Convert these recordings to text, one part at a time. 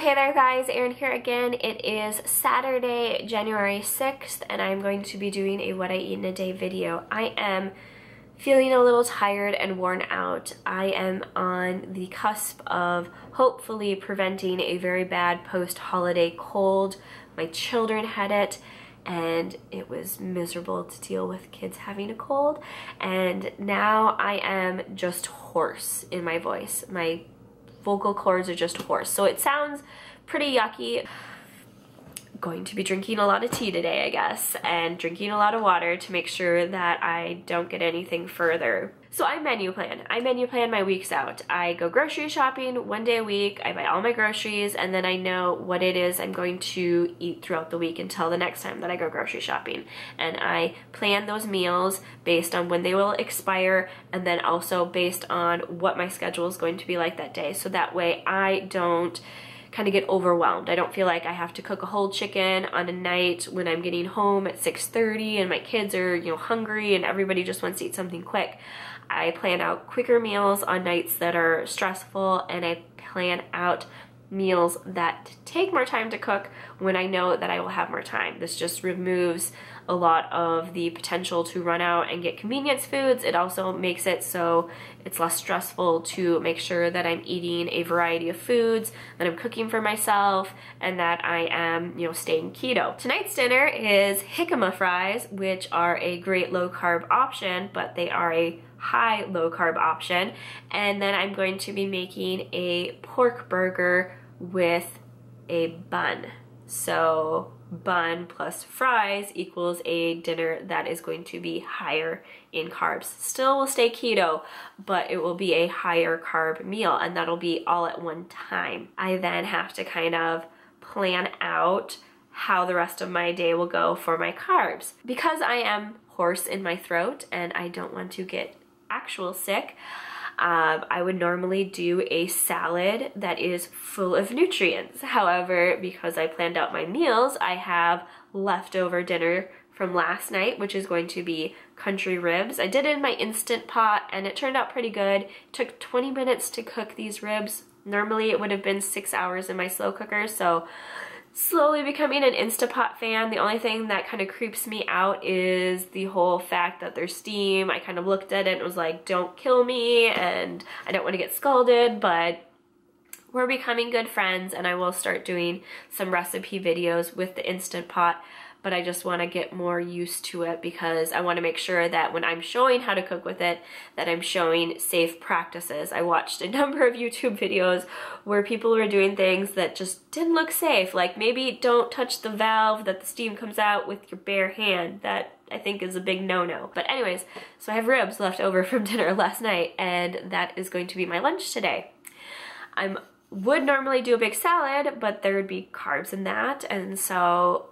hey there guys, Erin here again. It is Saturday, January 6th, and I'm going to be doing a what I eat in a day video. I am feeling a little tired and worn out. I am on the cusp of hopefully preventing a very bad post-holiday cold. My children had it, and it was miserable to deal with kids having a cold, and now I am just hoarse in my voice. My vocal cords are just hoarse, so it sounds pretty yucky. Going to be drinking a lot of tea today, I guess, and drinking a lot of water to make sure that I don't get anything further. So I menu plan. I menu plan my weeks out. I go grocery shopping one day a week. I buy all my groceries, and then I know what it is I'm going to eat throughout the week until the next time that I go grocery shopping. And I plan those meals based on when they will expire, and then also based on what my schedule is going to be like that day. So that way I don't kind of get overwhelmed. I don't feel like I have to cook a whole chicken on a night when I'm getting home at 6:30 and my kids are, hungry and everybody just wants to eat something quick. I plan out quicker meals on nights that are stressful, and I plan out meals that take more time to cook when I know that I will have more time. This just removes a lot of the potential to run out and get convenience foods. It also makes it so it's less stressful to make sure that I'm eating a variety of foods, that I'm cooking for myself, and that I am, staying keto. Tonight's dinner is jicama fries, which are a great low carb option, but they are a high low carb option. And then I'm going to be making a pork burger with a bun. So bun plus fries equals a dinner that is going to be higher in carbs. Still will stay keto, but it will be a higher carb meal, and that'll be all at one time. I then have to kind of plan out how the rest of my day will go for my carbs. Because I am hoarse in my throat and I don't want to get actual sick, I would normally do a salad that is full of nutrients. However, because I planned out my meals, I have leftover dinner from last night, which is going to be country ribs. I did it in my Instant Pot and it turned out pretty good. It took 20 minutes to cook these ribs. Normally it would have been 6 hours in my slow cooker, so slowly becoming an Instapot fan. The only thing that kind of creeps me out is the whole fact that there's steam. I kind of looked at it and was like, don't kill me, and I don't want to get scalded, but we're becoming good friends, and I will start doing some recipe videos with the Instant Pot. But I just want to get more used to it because I want to make sure that when I'm showing how to cook with it, that I'm showing safe practices. I watched a number of YouTube videos where people were doing things that just didn't look safe, like maybe don't touch the valve that the steam comes out with your bare hand. That I think is a big no-no. But anyways, so I have ribs left over from dinner last night, and that is going to be my lunch today. I would normally do a big salad, but there would be carbs in that, and so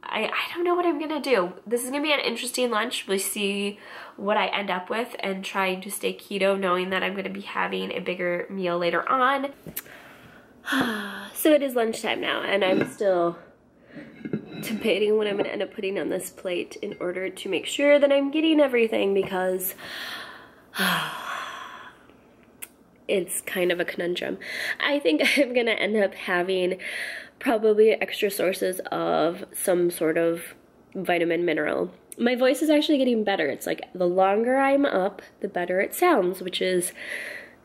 I don't know what I'm gonna do. This is gonna be an interesting lunch. We'll see what I end up with, and trying to stay keto knowing that I'm gonna be having a bigger meal later on. So it is lunchtime now, and I'm still debating what I'm gonna end up putting on this plate in order to make sure that I'm getting everything, because it's kind of a conundrum. I think I'm gonna end up having probably extra sources of some sort of vitamin mineral. My voice is actually getting better. It's like the longer I'm up, the better it sounds, which is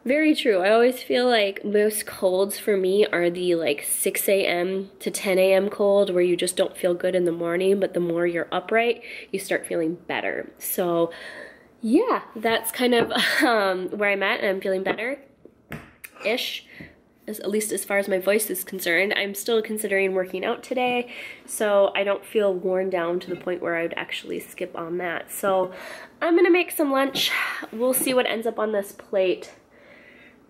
very true. I always feel like most colds for me are the like 6 a.m. to 10 a.m. cold, where you just don't feel good in the morning, but the more you're upright, you start feeling better. So yeah, that's kind of where I'm at, and I'm feeling better-ish. At least as far as my voice is concerned. I'm still considering working out today, so I don't feel worn down to the point where I would actually skip on that. So I'm gonna make some lunch. We'll see what ends up on this plate,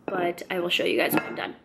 but I will show you guys when I'm done.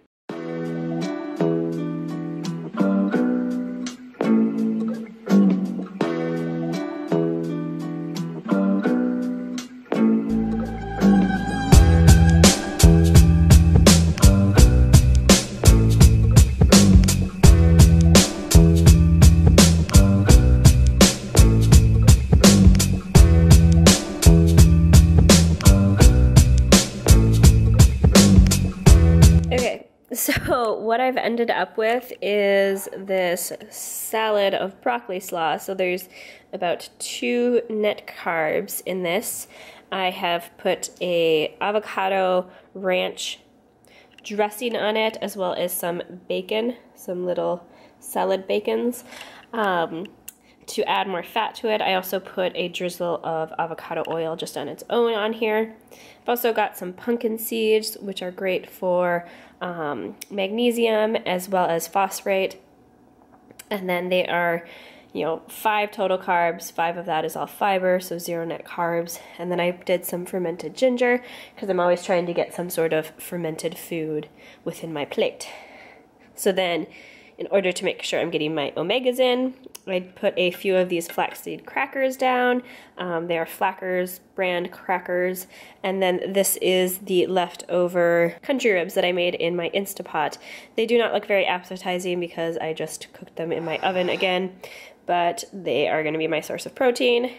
So what I've ended up with is this salad of broccoli slaw. So there's about 2 net carbs in this. I have put a avocado ranch dressing on it, as well as some bacon, some little salad bacons. To add more fat to it, I also put a drizzle of avocado oil just on its own on here. I've also got some pumpkin seeds, which are great for magnesium as well as phosphate. And then they are, 5 total carbs. 5 of that is all fiber, so 0 net carbs. And then I did some fermented ginger because I'm always trying to get some sort of fermented food within my plate. So then, in order to make sure I'm getting my omegas in, I put a few of these flaxseed crackers down. They are Flackers brand crackers. And then this is the leftover country ribs that I made in my Instapot. They do not look very appetizing because I just cooked them in my oven again, but they are going to be my source of protein.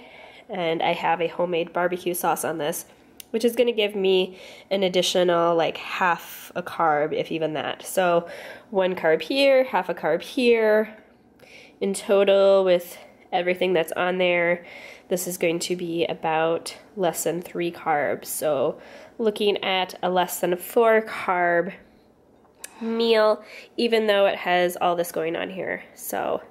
And I have a homemade barbecue sauce on this, which is going to give me an additional like half a carb, if even that. So 1 carb here, half a carb here. In total, with everything that's on there, this is going to be about less than 3 carbs. So looking at a less than 4 carb meal, even though it has all this going on here. So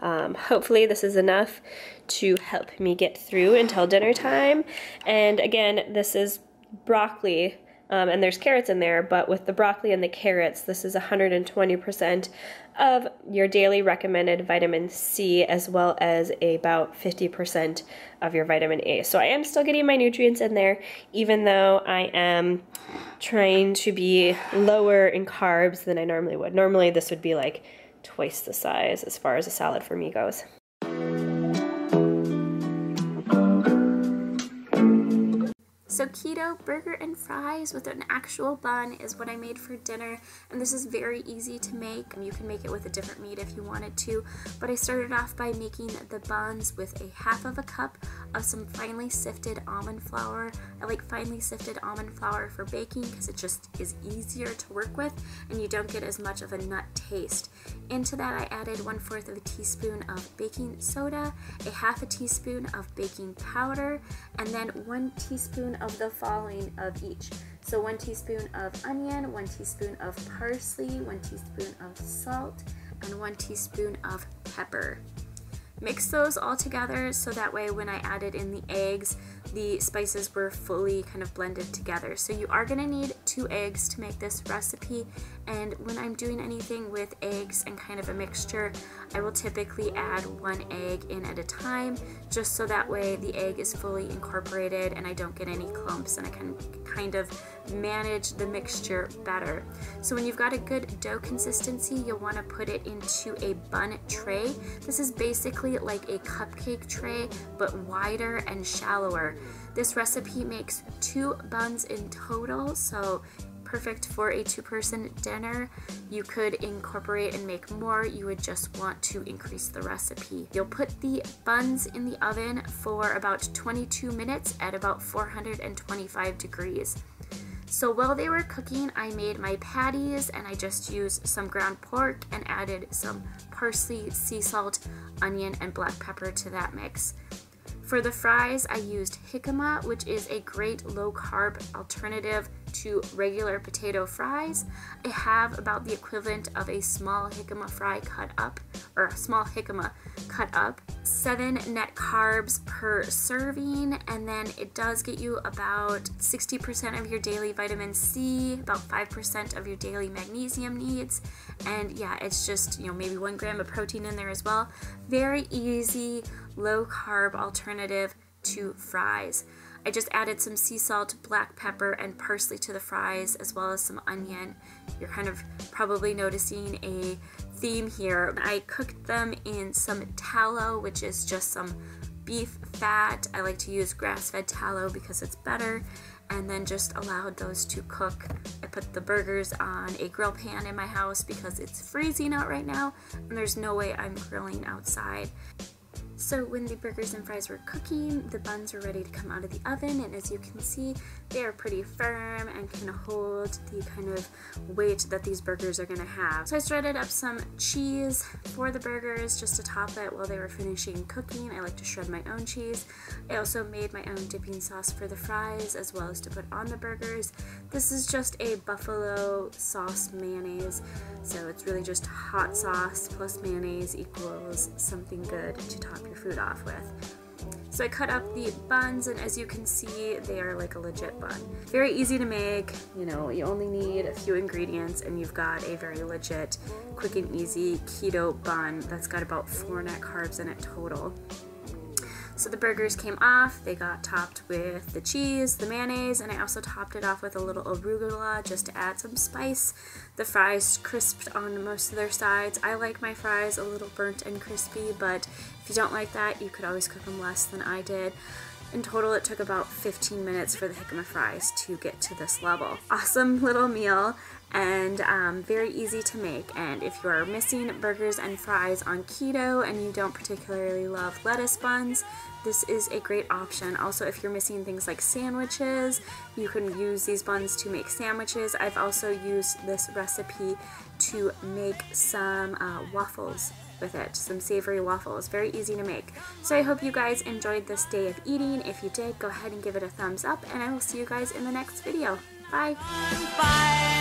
hopefully this is enough to help me get through until dinner time. And again, this is broccoli, and there's carrots in there, but with the broccoli and the carrots, this is 120% of your daily recommended vitamin C, as well as about 50% of your vitamin A. So I am still getting my nutrients in there, even though I am trying to be lower in carbs than I normally would. Normally this would be like twice the size as far as a salad for me goes. So keto burger and fries with an actual bun is what I made for dinner, and this is very easy to make. You can make it with a different meat if you wanted to, but I started off by making the buns with a half of a cup of some finely sifted almond flour. I like finely sifted almond flour for baking because it just is easier to work with and you don't get as much of a nut taste. Into that I added 1/4 of a teaspoon of baking soda, a half a teaspoon of baking powder, and then 1 teaspoon of the following of each. So 1 teaspoon of onion, 1 teaspoon of parsley, 1 teaspoon of salt, and 1 teaspoon of pepper. Mix those all together so that way when I added in the eggs, the spices were fully kind of blended together. So you are going to need 2 eggs to make this recipe, and when I'm doing anything with eggs and kind of a mixture, I will typically add 1 egg in at a time, just so that way the egg is fully incorporated and I don't get any clumps and I can kind of manage the mixture better. So when you've got a good dough consistency, you'll want to put it into a bun tray. This is basically like a cupcake tray, but wider and shallower. This recipe makes 2 buns in total, so perfect for a 2-person dinner. You could incorporate and make more. You would just want to increase the recipe. You'll put the buns in the oven for about 22 minutes at about 425 degrees. So while they were cooking, I made my patties, and I just used some ground pork and added some parsley, sea salt, onion, and black pepper to that mix. For the fries, I used jicama, which is a great low-carb alternative to regular potato fries. I have about the equivalent of a small jicama fry cut up, or a small jicama cut up. 7 net carbs per serving, and then it does get you about 60% of your daily vitamin C, about 5% of your daily magnesium needs, and yeah, it's just, maybe 1 gram of protein in there as well. Very easy, low-carb alternative to fries. I just added some sea salt, black pepper, and parsley to the fries, as well as some onion. You're kind of probably noticing a theme here. I cooked them in some tallow, which is just some beef fat. I like to use grass-fed tallow because it's better, and then just allowed those to cook. I put the burgers on a grill pan in my house because it's freezing out right now, and there's no way I'm grilling outside. So when the burgers and fries were cooking, the buns were ready to come out of the oven, and as you can see, they are pretty firm and can hold the kind of weight that these burgers are going to have. So I shredded up some cheese for the burgers just to top it while they were finishing cooking. I like to shred my own cheese. I also made my own dipping sauce for the fries as well as to put on the burgers. This is just a buffalo sauce mayonnaise, so it's really just hot sauce plus mayonnaise equals something good to top your food off with. So I cut up the buns, and as you can see, they are like a legit bun. Very easy to make, you know, you only need a few ingredients and you've got a very legit, quick and easy keto bun that's got about 4 net carbs in it total. So the burgers came off, they got topped with the cheese, the mayonnaise, and I also topped it off with a little arugula just to add some spice. The fries crisped on most of their sides. I like my fries a little burnt and crispy, but if you don't like that, you could always cook them less than I did. In total, it took about 15 minutes for the jicama fries to get to this level. Awesome little meal and very easy to make. And if you are missing burgers and fries on keto and you don't particularly love lettuce buns, this is a great option. Also, if you're missing things like sandwiches, you can use these buns to make sandwiches. I've also used this recipe to make some waffles with it, some savory waffles. Very easy to make. So I hope you guys enjoyed this day of eating. If you did, go ahead and give it a thumbs up, and I will see you guys in the next video. Bye! Bye.